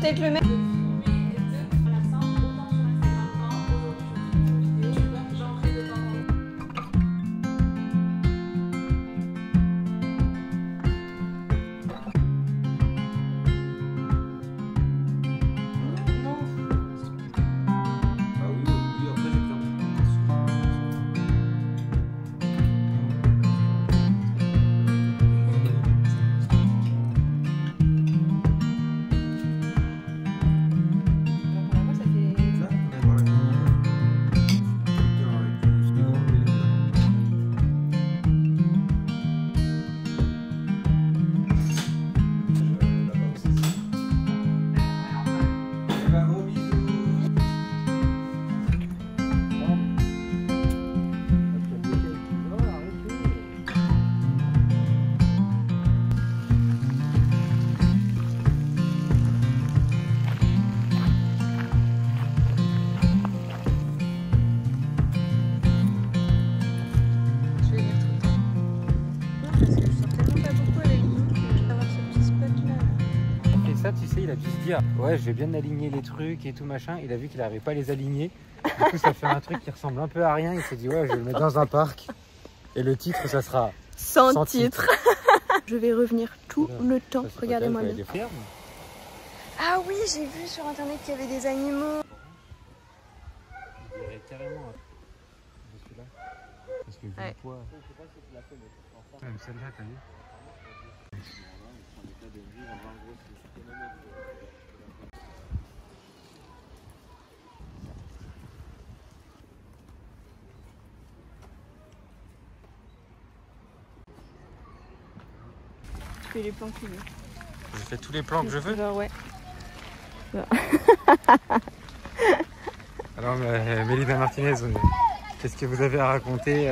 peut-être le mettre. Ça, tu sais, il a dû se dire ouais, je vais bien aligner les trucs et tout machin. Il a vu qu'il n'arrivait pas à les aligner. Du coup, ça fait un truc qui ressemble un peu à rien. Il s'est dit ouais, je vais le mettre dans un parc. Et le titre, ça sera sans titre. Je vais revenir tout le temps. Regardez-moi bien. Ah oui, j'ai vu sur internet qu'il y avait des animaux. Je dirais carrément. Je suis là. Parce que vu le poids. Même celle-là, t'as vu? Tu fais les plans que tu veux. Je fais tous les plans que je veux. Genre, ouais. Alors, Mélida Martinez, qu'est-ce que vous avez à raconter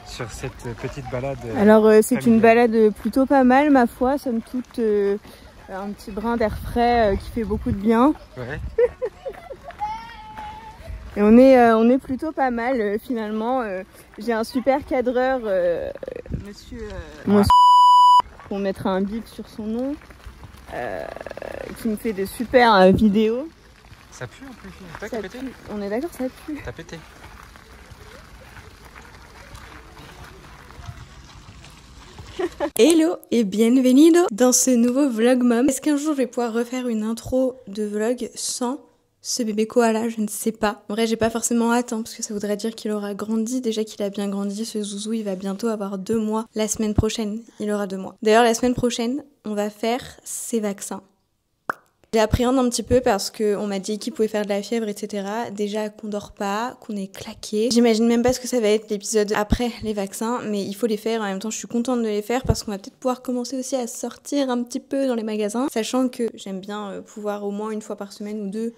sur cette petite balade? Alors, c'est une balade plutôt pas mal, ma foi. Somme toute, un petit brin d'air frais qui fait beaucoup de bien. Ouais. Et on est plutôt pas mal, finalement. J'ai un super cadreur, monsieur... pour mettre un bip sur son nom, qui me fait de super vidéos. Ça pue en plus, t'as pété? On est d'accord, ça pue. T'as pété. Hello et bienvenido dans ce nouveau vlog mom. Est-ce qu'un jour je vais pouvoir refaire une intro de vlog sans ce bébé koala? Je ne sais pas. En vrai, j'ai pas forcément hâte, parce que ça voudrait dire qu'il aura grandi. Déjà qu'il a bien grandi, ce zouzou, il va bientôt avoir 2 mois. La semaine prochaine, il aura 2 mois. D'ailleurs, la semaine prochaine, on va faire ses vaccins. J'appréhende un petit peu parce qu'on m'a dit qu'il pouvait faire de la fièvre, etc. Déjà qu'on dort pas, qu'on est claqué. J'imagine même pas ce que ça va être l'épisode après les vaccins, mais il faut les faire. En même temps, je suis contente de les faire parce qu'on va peut-être pouvoir commencer aussi à sortir un petit peu dans les magasins. Sachant que j'aime bien pouvoir au moins 1 fois par semaine ou 2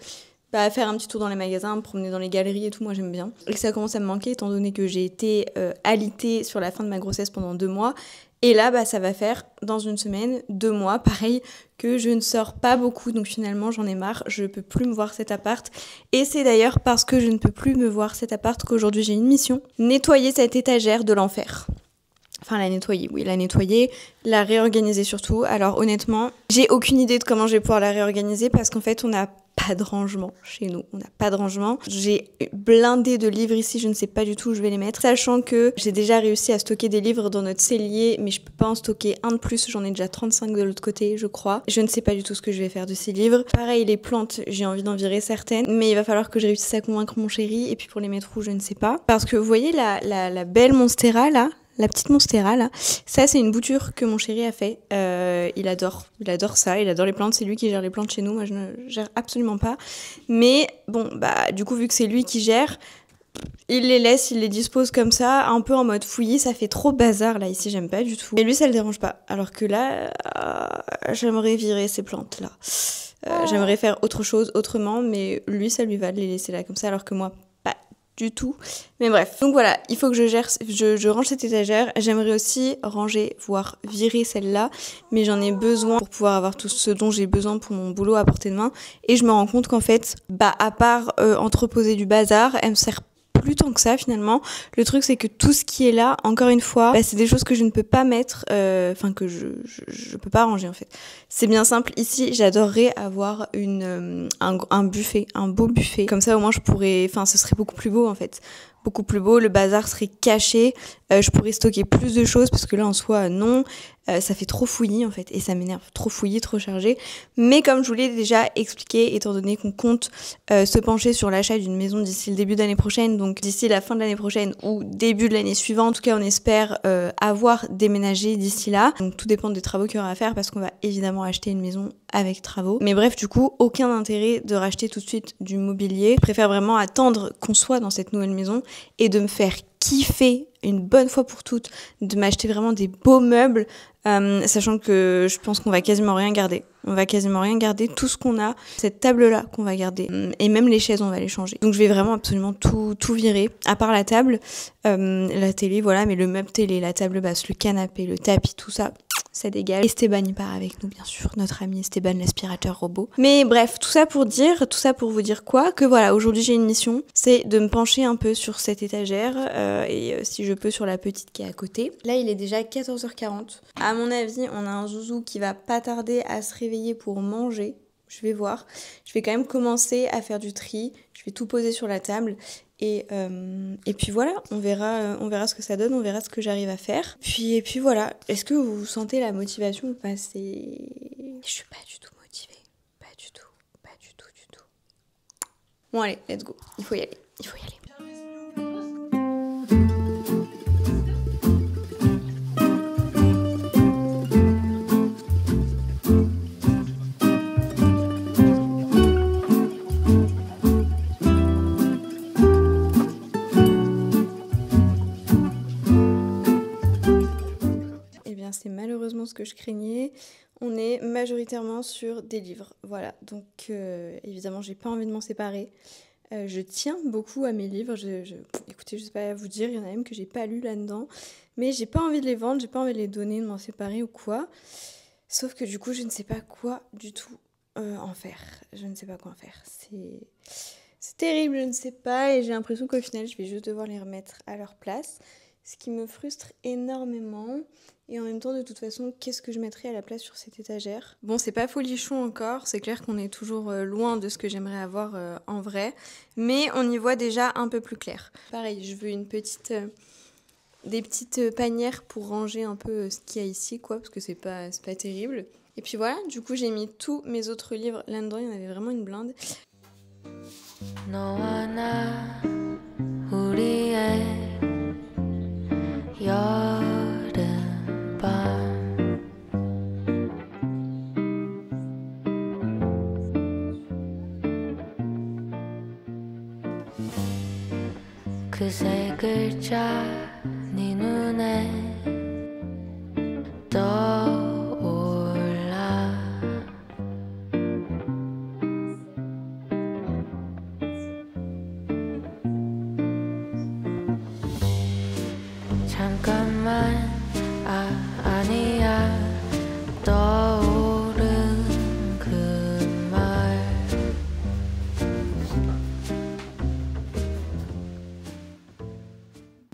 faire un petit tour dans les magasins, me promener dans les galeries et tout, moi j'aime bien. Et ça commence à me manquer étant donné que j'ai été alitée sur la fin de ma grossesse pendant 2 mois. Et là, ça va faire dans 1 semaine, 2 mois, pareil, que je ne sors pas beaucoup. Donc finalement, j'en ai marre, je peux plus me voir cet appart. Et c'est d'ailleurs parce que je ne peux plus me voir cet appart qu'aujourd'hui j'ai une mission. Nettoyer cette étagère de l'enfer. Enfin, la nettoyer, oui, la nettoyer, la réorganiser surtout. Alors honnêtement, j'ai aucune idée de comment je vais pouvoir la réorganiser parce qu'en fait, on n'a pas de rangement chez nous. On n'a pas de rangement. J'ai blindé de livres ici, je ne sais pas du tout où je vais les mettre. Sachant que j'ai déjà réussi à stocker des livres dans notre cellier, mais je peux pas en stocker un de plus. J'en ai déjà 35 de l'autre côté, je crois. Je ne sais pas du tout ce que je vais faire de ces livres. Pareil, les plantes, j'ai envie d'en virer certaines, mais il va falloir que je réussisse à convaincre mon chéri. Et puis pour les mettre où, je ne sais pas. Parce que vous voyez la belle Monstera là, la petite Monstera là, ça c'est une bouture que mon chéri a fait. Il adore ça, il adore les plantes, c'est lui qui gère les plantes chez nous, moi je ne gère absolument pas. Mais bon, du coup vu que c'est lui qui gère, il les laisse, il les dispose comme ça, un peu en mode fouillis, ça fait trop bazar là ici, j'aime pas du tout. Et lui ça le dérange pas, alors que là, j'aimerais virer ces plantes là. J'aimerais faire autre chose autrement, mais lui ça lui va de les laisser là comme ça, alors que moi du tout. Mais bref. Donc voilà, il faut que je range cette étagère. J'aimerais aussi ranger, voire virer celle-là. Mais j'en ai besoin pour pouvoir avoir tout ce dont j'ai besoin pour mon boulot à portée de main. Et je me rends compte qu'en fait, à part entreposer du bazar, elle me sert plus plus tant que ça finalement. Le truc c'est que tout ce qui est là, encore une fois, c'est des choses que je ne peux pas mettre, que je peux pas ranger en fait. C'est bien simple, ici j'adorerais avoir un buffet, un beau buffet. Comme ça au moins ce serait beaucoup plus beau en fait. Beaucoup plus beau, le bazar serait caché, je pourrais stocker plus de choses parce que là en soi non, ça fait trop fouillis en fait et ça m'énerve, trop fouillis, trop chargé. Mais comme je vous l'ai déjà expliqué, étant donné qu'on compte se pencher sur l'achat d'une maison d'ici le début d'année prochaine, donc d'ici la fin de l'année prochaine ou début de l'année suivante, en tout cas on espère avoir déménagé d'ici là. Donc tout dépend des travaux qu'il y aura à faire parce qu'on va évidemment acheter une maison avec travaux. Mais bref, du coup, aucun intérêt de racheter tout de suite du mobilier. Je préfère vraiment attendre qu'on soit dans cette nouvelle maison et de me faire kiffer une bonne fois pour toutes, de m'acheter vraiment des beaux meubles, sachant que je pense qu'on va quasiment rien garder. On va quasiment rien garder, tout ce qu'on a, cette table-là qu'on va garder, et même les chaises, on va les changer. Donc je vais vraiment absolument tout virer, à part la table, la télé, voilà, mais le meuble télé, la table basse, le canapé, le tapis, tout ça, ça dégage. Esteban il part avec nous bien sûr, notre ami Esteban l'aspirateur robot. Mais bref, tout ça pour vous dire quoi? Que voilà, aujourd'hui j'ai une mission, c'est de me pencher un peu sur cette étagère et si je peux sur la petite qui est à côté. Là il est déjà 14h40. À mon avis on a un zouzou qui va pas tarder à se réveiller pour manger. Je vais voir. Je vais quand même commencer à faire du tri. Je vais tout poser sur la table. Et puis voilà, on verra ce que ça donne, on verra ce que j'arrive à faire. Et puis voilà, est-ce que vous sentez la motivation ou pas? Je suis pas du tout motivée. Pas du tout. Bon allez, let's go. Il faut y aller. C'est malheureusement ce que je craignais. On est majoritairement sur des livres, voilà. Donc évidemment, j'ai pas envie de m'en séparer. Je tiens beaucoup à mes livres. Écoutez, je sais pas vous dire, il y en a même que j'ai pas lu là-dedans, mais j'ai pas envie de les vendre, j'ai pas envie de les donner, de m'en séparer ou quoi. Sauf que du coup, je ne sais pas quoi du tout en faire. Je ne sais pas quoi en faire. C'est terrible, je ne sais pas, et j'ai l'impression qu'au final, je vais juste devoir les remettre à leur place. Ce qui me frustre énormément. Et en même temps, de toute façon, qu'est-ce que je mettrais à la place sur cette étagère? Bon, c'est pas folichon encore, c'est clair qu'on est toujours loin de ce que j'aimerais avoir en vrai, mais on y voit déjà un peu plus clair. Pareil, je veux des petites panières pour ranger un peu ce qu'il y a ici, quoi, parce que c'est pas terrible. Et puis voilà, du coup, j'ai mis tous mes autres livres là-dedans, il y en avait vraiment une blinde. 그세 글자 네 눈에 떠올라 잠깐만 아니야 떠오른 그 말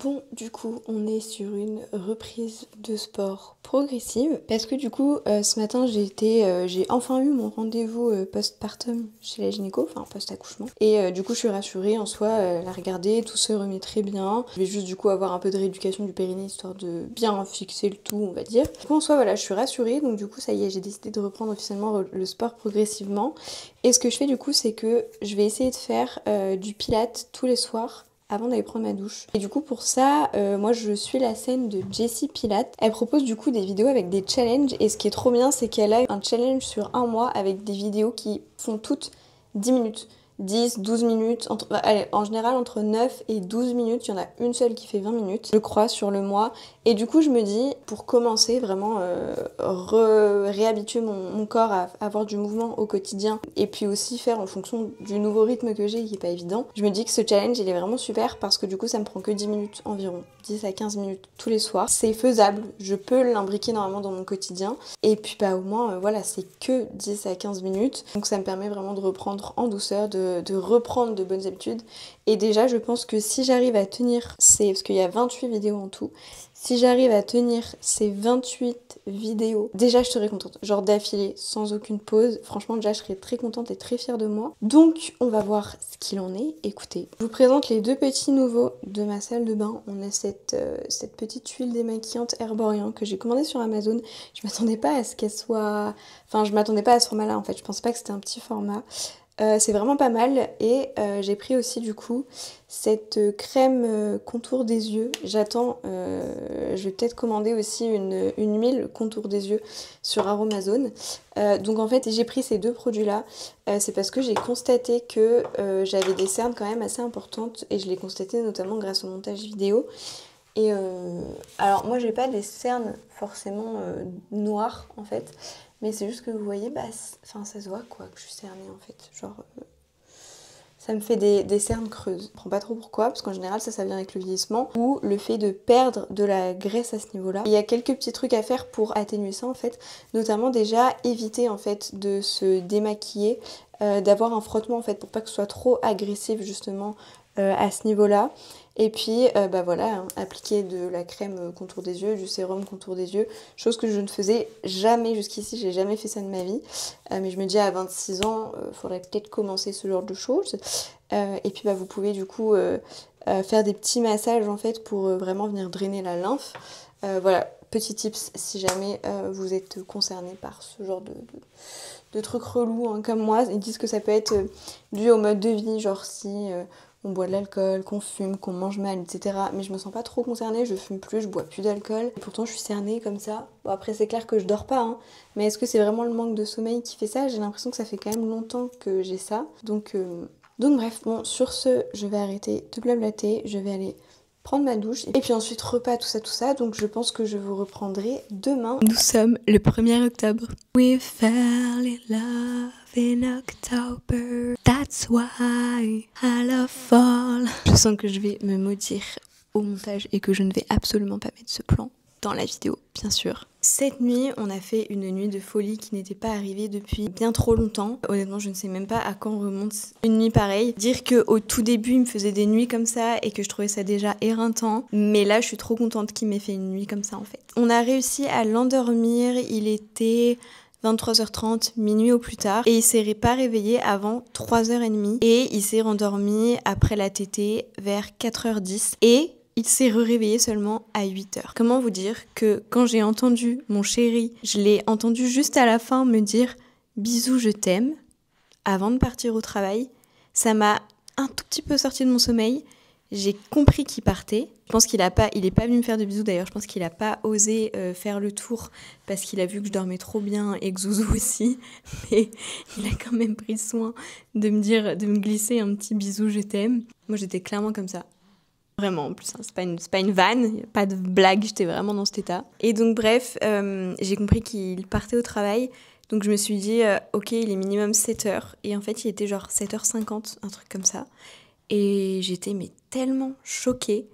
Bon, du coup, on est sur une reprise de sport progressive parce que du coup, ce matin, j'ai enfin eu mon rendez-vous postpartum chez la gynéco, enfin post-accouchement. Et du coup, je suis rassurée en soi, la regarder, tout se remet très bien. Je vais juste du coup avoir un peu de rééducation du périnée histoire de bien fixer le tout, on va dire. Du coup, en soi, voilà, je suis rassurée. Donc du coup, ça y est, j'ai décidé de reprendre officiellement le sport progressivement. Et ce que je fais du coup, c'est que je vais essayer de faire du pilates tous les soirs avant d'aller prendre ma douche. Et du coup pour ça, moi je suis la scène de Jessie Pilates. Elle propose du coup des vidéos avec des challenges et ce qui est trop bien c'est qu'elle a un challenge sur un mois avec des vidéos qui font toutes 10 minutes. 10, 12 minutes, allez, en général entre 9 et 12 minutes, il y en a une seule qui fait 20 minutes, je crois, sur le mois. Et du coup, je me dis, pour commencer, vraiment réhabituer mon corps à avoir du mouvement au quotidien et puis aussi faire en fonction du nouveau rythme que j'ai qui est pas évident, je me dis que ce challenge, il est vraiment super parce que du coup, ça me prend que 10 minutes environ, 10 à 15 minutes tous les soirs. C'est faisable, je peux l'imbriquer normalement dans mon quotidien. Et puis, bah au moins, voilà, c'est que 10 à 15 minutes. Donc ça me permet vraiment de reprendre en douceur, de de reprendre de bonnes habitudes. Et déjà, je pense que si j'arrive à tenir parce qu'il y a 28 vidéos en tout, si j'arrive à tenir ces 28 vidéos, déjà je serai contente. Genre d'affilée, sans aucune pause. Franchement, déjà je serai très contente et très fière de moi. Donc, on va voir ce qu'il en est. Écoutez, je vous présente les 2 petits nouveaux de ma salle de bain. On a cette petite huile démaquillante Herborian que j'ai commandée sur Amazon. Je m'attendais pas à ce qu'elle soit... Enfin, je m'attendais pas à ce format-là en fait. Je pensais pas que c'était un petit format. C'est vraiment pas mal et j'ai pris aussi du coup cette crème contour des yeux. J'attends, je vais peut-être commander aussi une huile contour des yeux sur Aromazone. Donc en fait j'ai pris ces 2 produits là, c'est parce que j'ai constaté que j'avais des cernes quand même assez importantes et je l'ai constaté notamment grâce au montage vidéo. Et alors moi j'ai pas des cernes forcément noires en fait, mais c'est juste que vous voyez, ça se voit quoi que je suis cernée en fait, genre ça me fait des cernes creuses. Je comprends pas trop pourquoi, parce qu'en général ça vient avec le vieillissement ou le fait de perdre de la graisse à ce niveau-là. Il y a quelques petits trucs à faire pour atténuer ça en fait, notamment déjà éviter en fait de se démaquiller, d'avoir un frottement en fait pour pas que ce soit trop agressif justement à ce niveau-là. Et puis voilà, appliquer de la crème contour des yeux, du sérum contour des yeux, chose que je ne faisais jamais jusqu'ici, j'ai jamais fait ça de ma vie. Mais je me dis à 26 ans, faudrait peut-être commencer ce genre de choses. Et puis vous pouvez du coup faire des petits massages en fait pour vraiment venir drainer la lymphe. Voilà, petit tips si jamais vous êtes concerné par ce genre de trucs relous comme moi. Ils disent que ça peut être dû au mode de vie, genre si... on boit de l'alcool, qu'on fume, qu'on mange mal, etc. Mais je me sens pas trop concernée, je fume plus, je bois plus d'alcool. Et pourtant je suis cernée comme ça. Bon après c'est clair que je dors pas, hein. Mais est-ce que c'est vraiment le manque de sommeil qui fait ça? J'ai l'impression que ça fait quand même longtemps que j'ai ça. Donc bref, bon sur ce, je vais arrêter de blablater, je vais aller prendre ma douche. Et puis ensuite repas, tout ça. Donc je pense que je vous reprendrai demain. Nous sommes le 1er octobre. We fell in love in October. That's why I love fall. Je sens que je vais me maudire au montage et que je ne vais absolument pas mettre ce plan dans la vidéo, bien sûr. Cette nuit, on a fait une nuit de folie qui n'était pas arrivée depuis bien trop longtemps. Honnêtement, je ne sais même pas à quand remonte une nuit pareille. Dire qu'au tout début, il me faisait des nuits comme ça et que je trouvais ça déjà éreintant. Mais là, je suis trop contente qu'il m'ait fait une nuit comme ça en fait. On a réussi à l'endormir, il était 23h30, minuit au plus tard. Et il s'est pas réveillé avant 3h30. Et il s'est rendormi après la tétée vers 4h10. Et il s'est réveillé seulement à 8h. Comment vous dire que quand j'ai entendu mon chéri, je l'ai entendu juste à la fin me dire « Bisous, je t'aime » avant de partir au travail. Ça m'a un tout petit peu sorti de mon sommeil. J'ai compris qu'il partait. Je pense qu'il est pas venu me faire de bisous d'ailleurs. Je pense qu'il a pas osé faire le tour parce qu'il a vu que je dormais trop bien et que Zouzou aussi. Mais il a quand même pris soin de me glisser un petit bisou, je t'aime. Moi j'étais clairement comme ça. Vraiment, en plus, hein, c'est pas une vanne, pas de blague, j'étais vraiment dans cet état. Et donc bref, j'ai compris qu'il partait au travail. Donc je me suis dit, ok, il est minimum 7h. Et en fait, il était genre 7h50, un truc comme ça. Et j'étais mais tellement choquée.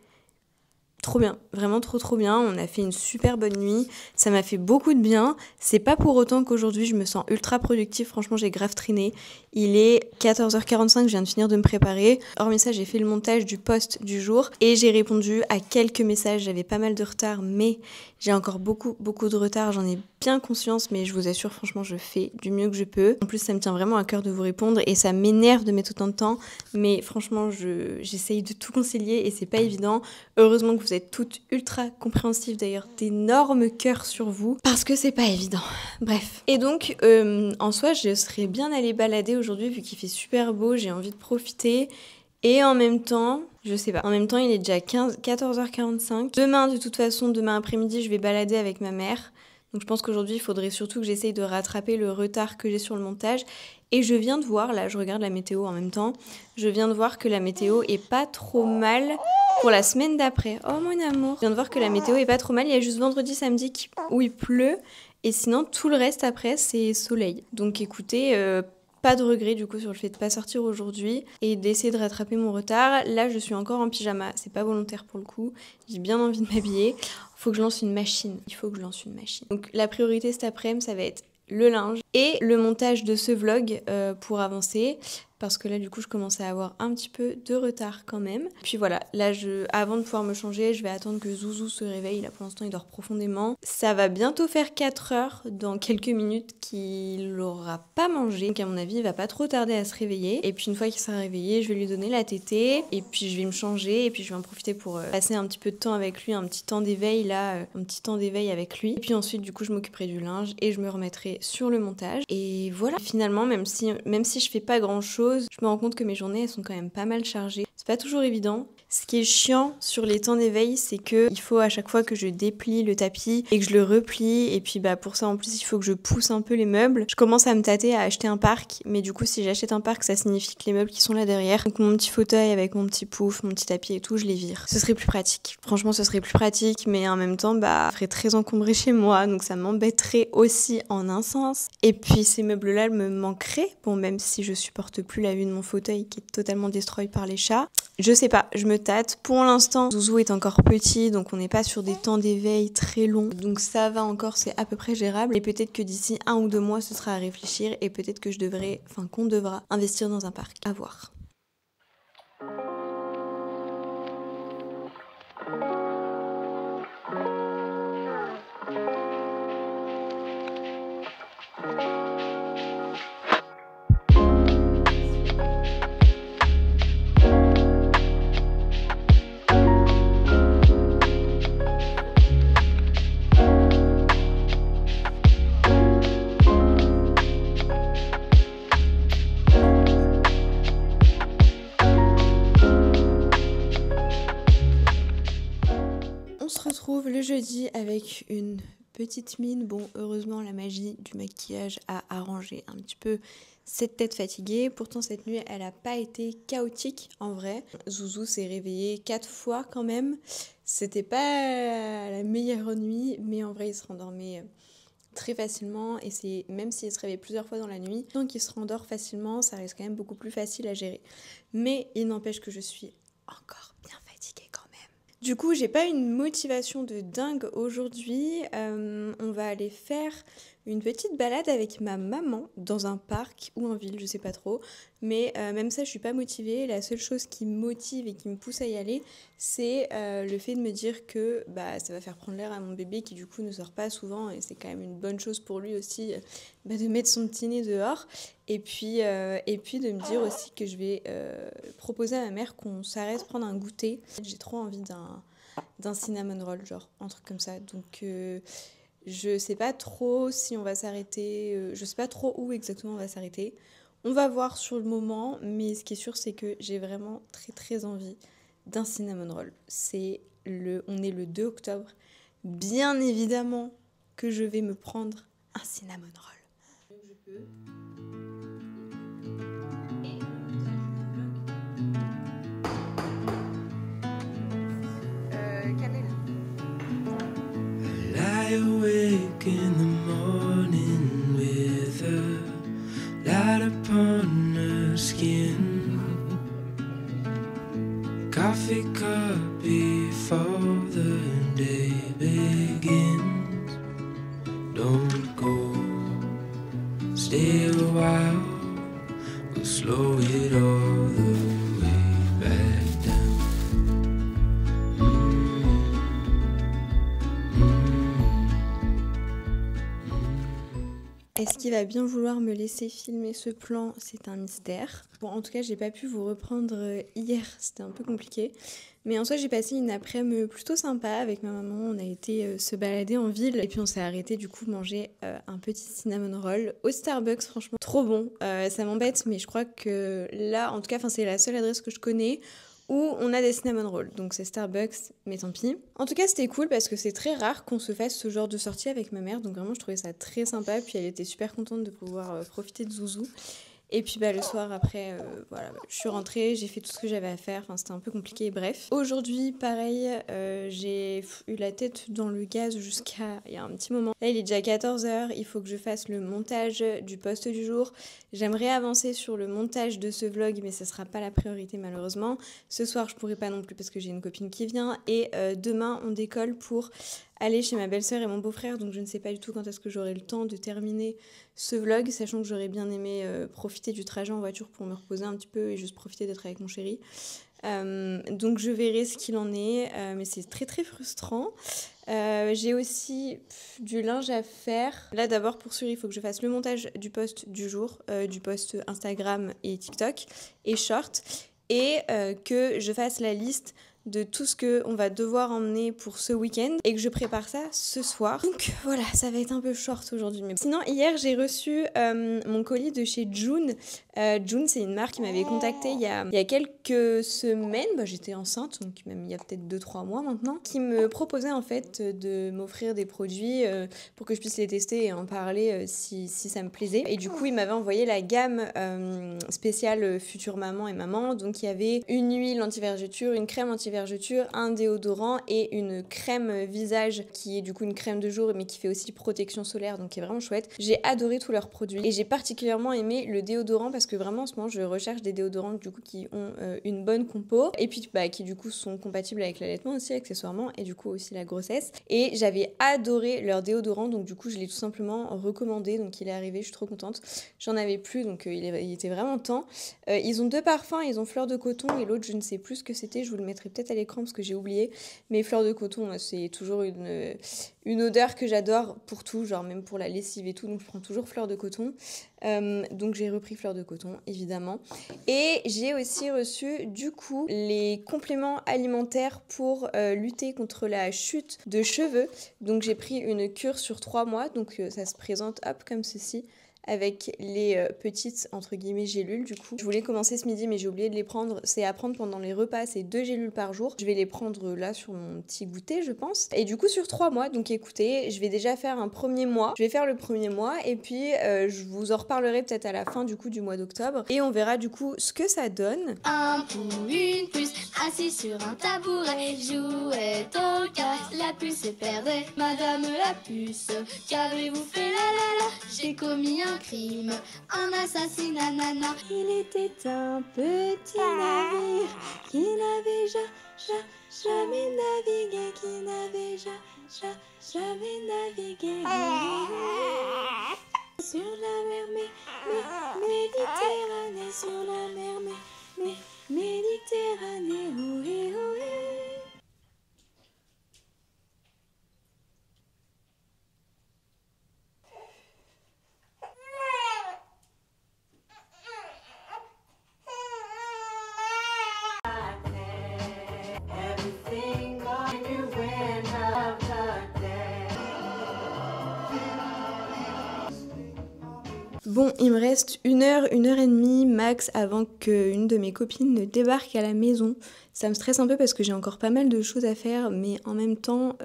Trop bien, vraiment trop bien. On a fait une super bonne nuit. Ça m'a fait beaucoup de bien. C'est pas pour autant qu'aujourd'hui je me sens ultra productive. Franchement, j'ai grave triné. Il est 14h45, je viens de finir de me préparer. Hormis ça, j'ai fait le montage du post du jour et j'ai répondu à quelques messages. J'avais pas mal de retard, mais j'ai encore beaucoup de retard. J'en ai bien conscience, mais je vous assure, franchement, je fais du mieux que je peux. En plus, ça me tient vraiment à cœur de vous répondre et ça m'énerve de mettre autant de temps. Mais franchement, j'essaye de tout concilier et c'est pas évident. Heureusement que vous êtes toutes ultra compréhensives, d'ailleurs, d'énormes cœurs sur vous, parce que c'est pas évident.14h. Et donc, en soi, je serais bien allée balader aujourd'hui, vu qu'il fait super beau, j'ai envie de profiter. Et en même temps, je sais pas, en même temps, il est déjà 14h45. Demain, de toute façon, demain après-midi, je vais balader avec ma mère. Donc je pense qu'aujourd'hui, il faudrait surtout que j'essaye de rattraper le retard que j'ai sur le montage. Et je viens de voir, là, je regarde la météo en même temps, je viens de voir que la météo est pas trop mal pour la semaine d'après. Oh mon amour. Je viens de voir que la météo est pas trop mal. Il y a juste vendredi, samedi où il pleut. Et sinon, tout le reste après, c'est soleil. Donc écoutez, pas de regret du coup sur le fait de pas sortir aujourd'hui et d'essayer de rattraper mon retard. Là, je suis encore en pyjama. C'est pas volontaire pour le coup. J'ai bien envie de m'habiller. Faut que je lance une machine. Il faut que je lance une machine. Donc la priorité cet après-midi, ça va être le linge et le montage de ce vlog pour avancer. parce que là du coup je commençais à avoir un petit peu de retard quand même. Puis voilà, là avant de pouvoir me changer, je vais attendre que Zouzou se réveille. Là pour l'instant il dort profondément. Ça va bientôt faire 4 heures dans quelques minutes qu'il aura pas mangé. Donc à mon avis il va pas trop tarder à se réveiller. Et puis une fois qu'il sera réveillé, je vais lui donner la tétée et puis je vais me changer et puis je vais en profiter pour passer un petit peu de temps avec lui, un petit temps d'éveil là, un petit temps d'éveil avec lui. Et puis ensuite du coup je m'occuperai du linge et je me remettrai sur le montage. Et voilà, finalement même si je fais pas grand chose, je me rends compte que mes journées elles sont quand même pas mal chargées. C'est pas toujours évident. Ce qui est chiant sur les temps d'éveil, c'est que il faut à chaque fois que je déplie le tapis et que je le replie. Et puis pour ça en plus il faut que je pousse un peu les meubles. Je commence à me tâter à acheter un parc, mais du coup si j'achète un parc, ça signifie que les meubles qui sont là derrière, donc mon petit fauteuil avec mon petit pouf, mon petit tapis et tout, je les vire. Ce serait plus pratique. Franchement ce serait plus pratique, mais en même temps ça ferait très encombré chez moi, donc ça m'embêterait aussi en un sens. Et puis ces meubles-là me manqueraient, bon même si je supporte plus la vue de mon fauteuil qui est totalement destroy par les chats. Je sais pas, je me tâte. Pour l'instant, Zouzou est encore petit, donc on n'est pas sur des temps d'éveil très longs. Donc ça va encore, c'est à peu près gérable. Et peut-être que d'ici 1 ou 2 mois, ce sera à réfléchir. Et peut-être que qu'on devra investir dans un parc. À voir. Le jeudi avec une petite mine. Bon, heureusement, la magie du maquillage a arrangé un petit peu cette tête fatiguée. Pourtant, cette nuit, elle n'a pas été chaotique en vrai. Zouzou s'est réveillé 4 fois quand même. C'était pas la meilleure nuit, mais en vrai, il se rendormait très facilement. Et même s'il se réveille plusieurs fois dans la nuit, tant qu'il se rendort facilement, ça reste quand même beaucoup plus facile à gérer. Mais il n'empêche que je suis encore bien fatiguée quand même. Du coup, j'ai pas une motivation de dingue aujourd'hui. On va aller faire une petite balade avec ma maman dans un parc ou en ville, je sais pas trop. Mais même ça, je suis pas motivée. La seule chose qui me motive et qui me pousse à y aller, c'est le fait de me dire que ça va faire prendre l'air à mon bébé qui du coup ne sort pas souvent. Et c'est quand même une bonne chose pour lui aussi de mettre son petit nez dehors. Et puis de me dire aussi que je vais proposer à ma mère qu'on s'arrête prendre un goûter. J'ai trop envie d'un cinnamon roll, genre un truc comme ça. Donc je sais pas trop si on va s'arrêter, je sais pas trop où exactement on va s'arrêter. On va voir sur le moment, mais ce qui est sûr c'est que j'ai vraiment très très envie d'un cinnamon roll. On est le 2 octobre. Bien évidemment que je vais me prendre un cinnamon roll. Je peux. Awake in the morning with a light upon her skin, coffee cup before the day begins. Don't go, stay a while, we'll slow it all the way back down. Est-ce qu'il va bien vouloir me laisser filmer ce plan? C'est un mystère. Bon, en tout cas, j'ai pas pu vous reprendre hier, c'était un peu compliqué. Mais en soi, j'ai passé une après-midi plutôt sympa avec ma maman. On a été se balader en ville et puis on s'est arrêté du coup manger un petit cinnamon roll au Starbucks. Franchement, trop bon. Ça m'embête, mais je crois que là, en tout cas, c'est la seule adresse que je connais où on a des cinnamon rolls. Donc c'est Starbucks, mais tant pis. En tout cas, c'était cool parce que c'est très rare qu'on se fasse ce genre de sortie avec ma mère. Donc vraiment, je trouvais ça très sympa. Puis elle était super contente de pouvoir profiter de Zouzou. Et puis le soir après, je suis rentrée, j'ai fait tout ce que j'avais à faire, c'était un peu compliqué, bref. Aujourd'hui, pareil, j'ai eu la tête dans le gaz jusqu'à il y a un petit moment. Là, il est déjà 14h, il faut que je fasse le montage du post du jour. J'aimerais avancer sur le montage de ce vlog, mais ça sera pas la priorité malheureusement. Ce soir, je pourrai pas non plus parce que j'ai une copine qui vient. Et demain, on décolle pour aller chez ma belle-sœur et mon beau-frère, donc je ne sais pas du tout quand est-ce que j'aurai le temps de terminer ce vlog, sachant que j'aurais bien aimé profiter du trajet en voiture pour me reposer un petit peu et juste profiter d'être avec mon chéri. Donc je verrai ce qu'il en est, mais c'est très très frustrant. J'ai aussi du linge à faire. Là d'abord pour sûr il faut que je fasse le montage du post du jour, du post Instagram et TikTok et Short, et que je fasse la liste de tout ce qu'on va devoir emmener pour ce week-end et que je prépare ça ce soir. Donc voilà, ça va être un peu short aujourd'hui. Mais sinon, hier, j'ai reçu mon colis de chez June. June, c'est une marque qui m'avait contactée il y a quelques semaines. Bah, j'étais enceinte, donc même il y a peut-être 2-3 mois maintenant, qui me proposait en fait de m'offrir des produits pour que je puisse les tester et en parler si ça me plaisait. Et du coup, il m'avait envoyé la gamme spéciale Future Maman et Maman. Donc il y avait une huile anti-vergeture, une crème anti-vergeture, un déodorant et une crème visage qui est du coup une crème de jour mais qui fait aussi protection solaire, donc qui est vraiment chouette. J'ai adoré tous leurs produits et j'ai particulièrement aimé le déodorant parce que vraiment en ce moment je recherche des déodorants du coup qui ont une bonne compo et puis qui du coup sont compatibles avec l'allaitement aussi accessoirement et du coup aussi la grossesse. Et j'avais adoré leur déodorant, donc du coup je l'ai tout simplement recommandé, donc il est arrivé, je suis trop contente. J'en avais plus, donc il était vraiment temps. Ils ont 2 parfums, ils ont fleur de coton et l'autre je ne sais plus ce que c'était, je vous le mettrai peut-être à l'écran parce que j'ai oublié, mais fleur de coton c'est toujours une odeur que j'adore pour tout, genre même pour la lessive et tout, donc je prends toujours fleur de coton. Donc j'ai repris fleur de coton évidemment, et j'ai aussi reçu du coup les compléments alimentaires pour lutter contre la chute de cheveux. Donc j'ai pris une cure sur 3 mois, donc ça se présente hop comme ceci avec les petites entre guillemets gélules. Du coup je voulais commencer ce midi mais j'ai oublié de les prendre, c'est à prendre pendant les repas, c'est 2 gélules par jour. Je vais les prendre là sur mon petit goûter je pense, et du coup sur 3 mois. Donc écoutez, je vais déjà faire un premier mois, je vais faire le premier mois et puis je vous en reparlerai peut-être à la fin du coup du mois d'octobre et on verra du coup ce que ça donne. Un pou, une puce, assis sur un tabouret, jouait au casse, la puce se perdait, madame la puce, qu'avez-vous fait la la la, j'ai commis un crime, un assassinat nana. Il était un petit navire qui n'avait jamais navigué, qui n'avait jamais navigué sur la mer Méditerranée, sur la mer Méditerranée, ohé ohé. Bon, il me reste 1 heure et demie max avant qu'une de mes copines ne débarque à la maison. Ça me stresse un peu parce que j'ai encore pas mal de choses à faire, mais en même temps,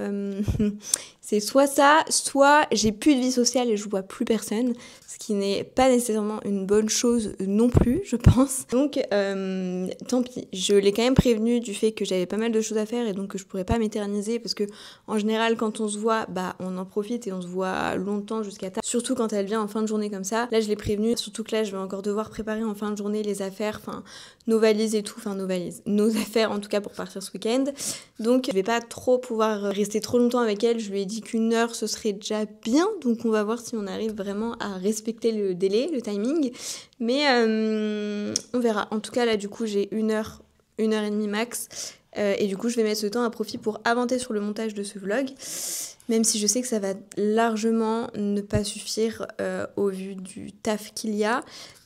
c'est soit ça, soit j'ai plus de vie sociale et je vois plus personne, ce qui n'est pas nécessairement une bonne chose non plus, je pense. Donc, tant pis. Je l'ai quand même prévenue du fait que j'avais pas mal de choses à faire et donc que je pourrais pas m'éterniser parce que, en général, quand on se voit, bah, on en profite et on se voit longtemps jusqu'à tard. Surtout quand elle vient en fin de journée comme ça. Là, je l'ai prévenue, surtout que là, je vais encore devoir préparer en fin de journée les affaires, enfin, nos valises et tout, enfin, nos affaires en tout cas pour partir ce week-end. Donc, je vais pas trop pouvoir rester trop longtemps avec elle. Je lui ai dit qu'1 heure, ce serait déjà bien. Donc, on va voir si on arrive vraiment à respecter le délai, le timing. Mais on verra. En tout cas, là, du coup, j'ai 1 heure, 1 heure et demie max. Et du coup, je vais mettre ce temps à profit pour avancer sur le montage de ce vlog. Même si je sais que ça va largement ne pas suffire au vu du taf qu'il y a.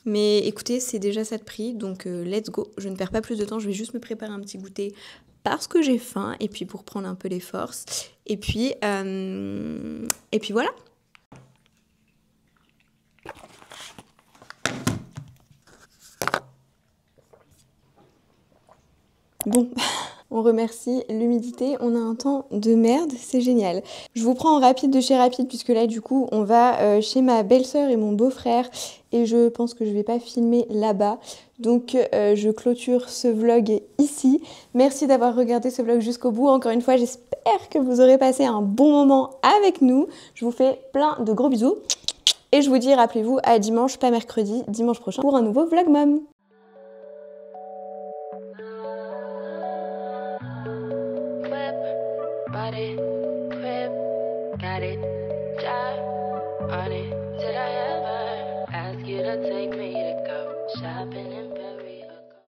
Mais écoutez, c'est déjà ça de prix, donc let's go. Je ne perds pas plus de temps, je vais juste me préparer un petit goûter parce que j'ai faim et puis pour prendre un peu les forces. Et puis voilà. Bon, on remercie l'humidité, on a un temps de merde, c'est génial. Je vous prends en rapide de chez rapide puisque là du coup on va chez ma belle-sœur et mon beau-frère et je pense que je vais pas filmer là-bas. Donc je clôture ce vlog ici. Merci d'avoir regardé ce vlog jusqu'au bout. Encore une fois, j'espère que vous aurez passé un bon moment avec nous. Je vous fais plein de gros bisous et je vous dis, rappelez-vous, à dimanche, pas mercredi, dimanche prochain pour un nouveau Vlog Mom. Body, crib, got it, job on it, said I